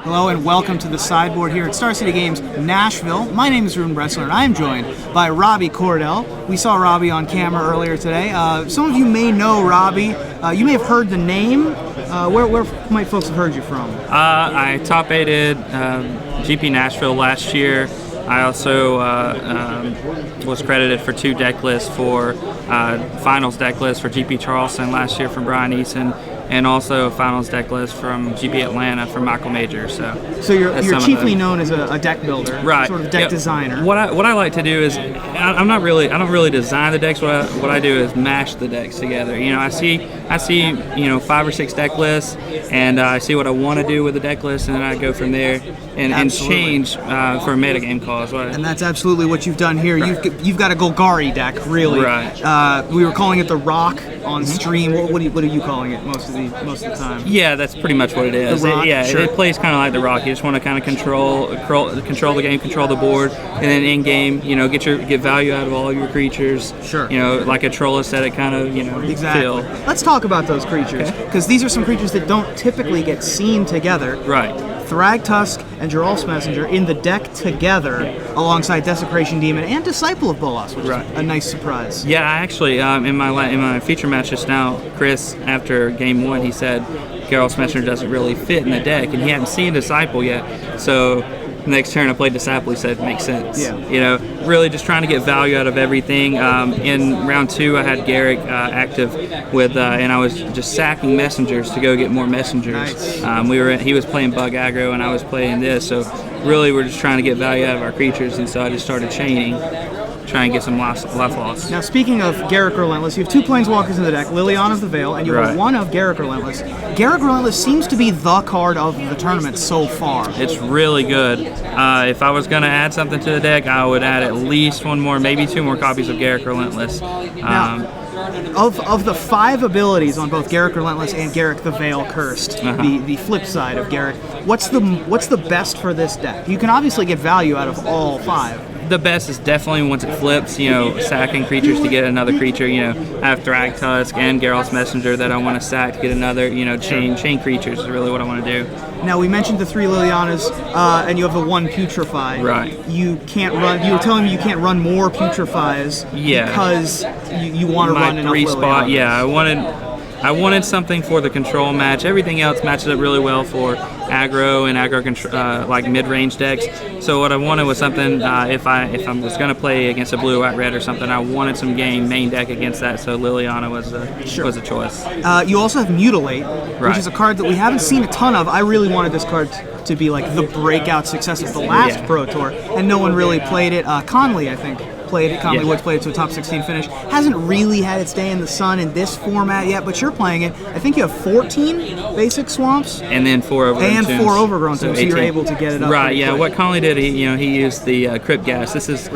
Hello and welcome to the sideboard here at Star City Games Nashville. My name is Ruben Bressler and I am joined by Robbie Cordell. We saw Robbie on camera earlier today. Some of you may know Robbie. You may have heard the name. Where might folks have heard you from? I top-aided GP Nashville last year. I also was credited for 2 deck lists for finals deck list for GP Charleston last year from Brian Eason, and also a finals deck list from GP Atlanta from Michael Major. So you're chiefly known as a deck builder, right? Sort of deck designer. What I like to do is I don't really design the decks. What I do is mash the decks together. You know, I see 5 or 6 deck lists, and I see what I want to do with the deck list, and then I go from there and change for a metagame cause. And that's absolutely what you've done here. Right. You've got a Golgari deck, really. Right. We were calling it the Rock on stream. What are you calling it most of the time? Yeah, that's pretty much what it is. The Rock, sure. It plays kind of like the Rock. You just want to kind of control the game, control the board, and then in game, get value out of all your creatures. Sure. Like a troll aesthetic kind of, exactly. feel. Let's talk about those creatures, because these are some creatures that don't typically get seen together. Right. Thragtusk and Geralt's Messenger in the deck together alongside Desecration Demon and Disciple of Bolas, which is a nice surprise. Yeah, I actually, in my feature match just now, Chris, after game 1, he said Geralt's Messenger doesn't really fit in the deck, and he hadn't seen Disciple yet. So next turn I played Disciple, he said, makes sense. Yeah. Really just trying to get value out of everything. In round 2, I had Garrick active with, and I was just sacking messengers to go get more messengers. Nice. He was playing bug aggro and I was playing this, so really we're just trying to get value out of our creatures, and so I just started chaining, trying to get some life loss. Now, speaking of Garrick Relentless, you have 2 Planeswalkers in the deck, Liliana of the Veil, and you have one of Garrick Relentless. Garrick Relentless seems to be the card of the tournament so far. It's really good. If I was going to add something to the deck, I would add at least 1 more, maybe 2 more copies of Garrick Relentless. Now, of the 5 abilities on both Garrick Relentless and Garrick the Veil Cursed, the flip side of Garrick, what's the best for this deck? You can obviously get value out of all 5. The best is definitely once it flips, sacking creatures to get another creature. I have Thragtusk and Geralt's Messenger that I want to sack to get another, chain creatures is really what I want to do. Now, we mentioned the 3 Lilianas, and you have the 1 Putrefy. Right. You were telling me you can't run more Putrefys because you want to run enough 3 Lilianas. spot, I wanted something for the control match. Everything else matches up really well for aggro and aggro like mid-range decks. So what I wanted was something, if I was going to play against a blue, white, red or something, I wanted some game main deck against that. So Liliana was a choice. You also have Mutilate, which is a card that we haven't seen a ton of. I really wanted this card to be like the breakout success of the last Pro Tour, and no one really played it. Conley, I think, played it. Conley Woods played it to a top 16 finish. Hasn't really had its day in the sun in this format yet, but you're playing it. I think you have 14 basic swamps. And then 4 overgrown tombs. And 4 overgrown tombs, so you're able to get it up. Right, yeah. What Conley did, he used the Crypt Gas. This is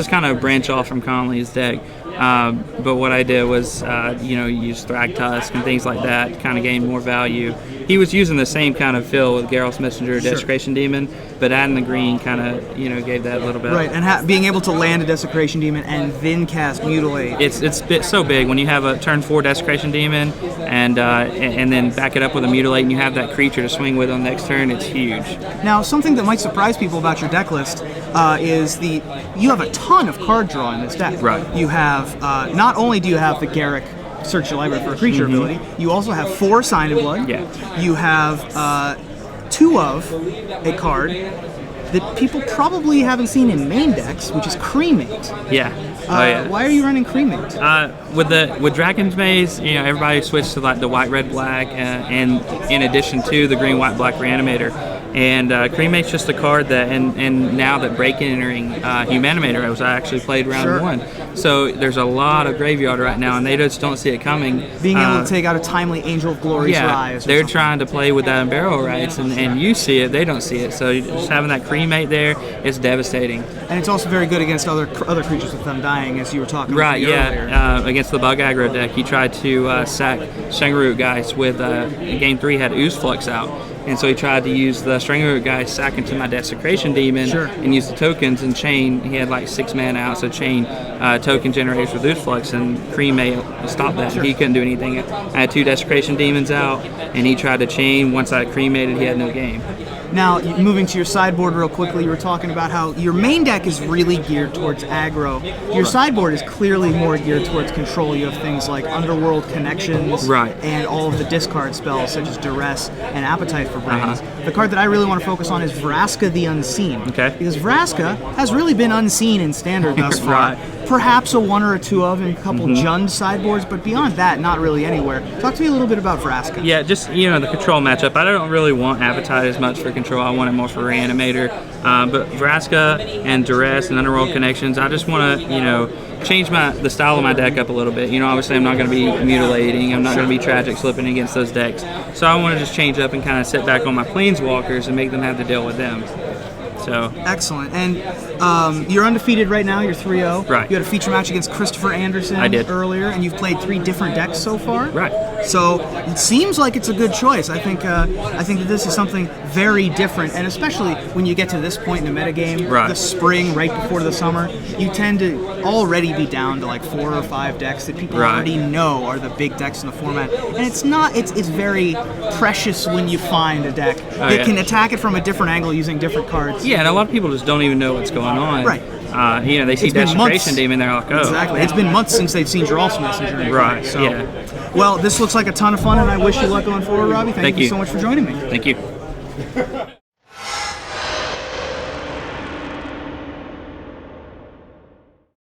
kind of a branch off from Conley's deck. But what I did was, use Thragtusk and things like that, kind of gain more value. He was using the same kind of feel with Geralt's Messenger, Desecration Demon, but adding the green kind of, gave that a little bit. Right, and being able to land a Desecration Demon and then cast Mutilate. It's so big when you have a turn 4 Desecration Demon and then back it up with a Mutilate, and you have that creature to swing with on the next turn. It's huge. Now, something that might surprise people about your deck list is you have a ton of card draw in this deck. Right. You have not only do you have the Garrick Search your library for a creature ability, you also have 4 Sign in Blood. Yeah. You have 2 of a card that people probably haven't seen in main decks, which is Cremate. Yeah. Why are you running Cremate? With Dragon's Maze, everybody switched to like the white, red, black, and in addition to the green, white, black Reanimator. And Cremate's just a card that, and now that Break Entering Humanimator, I actually played round 1. So there's a lot of graveyard right now, and they just don't see it coming. Being able to take out a timely Angel of Glory's Rise. They're trying to play with that Barrel Rights, and you see it, they don't see it. So just having that Cremate there, it's devastating. And it's also very good against other creatures with them dying, as you were talking about earlier. Against the Bug Aggro deck, he tried to sack Shangri-Root Geist with, game 3 had Ooze Flux out. And so he tried to use the Shangri-Root Geist, sack into my Desecration Demon, and use the tokens and chain. He had like 6 mana out, so chain token generators with Ooze Flux, and Cremate stopped that. He couldn't do anything. I had 2 Desecration Demons out, and he tried to chain. Once I cremated, he had no game. Now, moving to your sideboard real quickly, you were talking about how your main deck is really geared towards aggro. Your sideboard is clearly more geared towards control. You have things like Underworld Connections and all of the discard spells such as Duress and Appetite for Brains. The card that I really want to focus on is Vraska the Unseen. Because Vraska has really been unseen in Standard thus far. Perhaps a 1 or a 2 of in a couple Jund sideboards, but beyond that, not really anywhere. Talk to me a little bit about Vraska. Yeah, just, you know, the control matchup. I don't really want Appetite as much for control. I want it more for Reanimator. But Vraska and Duress and Underworld Connections, I just want to, you know, change the style of my deck up a little bit. You know, obviously I'm not going to be mutilating. I'm not going to be tragic slipping against those decks. So I want to just change up and kind of sit back on my Planeswalkers and make them have to deal with them. So. Excellent. And you're undefeated right now. You're 3-0. Right. You had a feature match against Christopher Anderson earlier, and you've played 3 different decks so far. Right. So it seems like it's a good choice. I think that this is something very different, and especially when you get to this point in the metagame, the spring, right before the summer, you tend to already be down to like 4 or 5 decks that people already know are the big decks in the format. And it's not. It's very precious when you find a deck that can attack it from a different angle using different cards. Yeah, and a lot of people just don't even know what's going on. Right. You know, they see Desecration Demon, they're like, oh. Exactly. It's been months since they've seen Geralt's Messenger. Right. So, well, this looks like a ton of fun, and I wish you luck going forward, Robbie. Thank you so much for joining me. Thank you.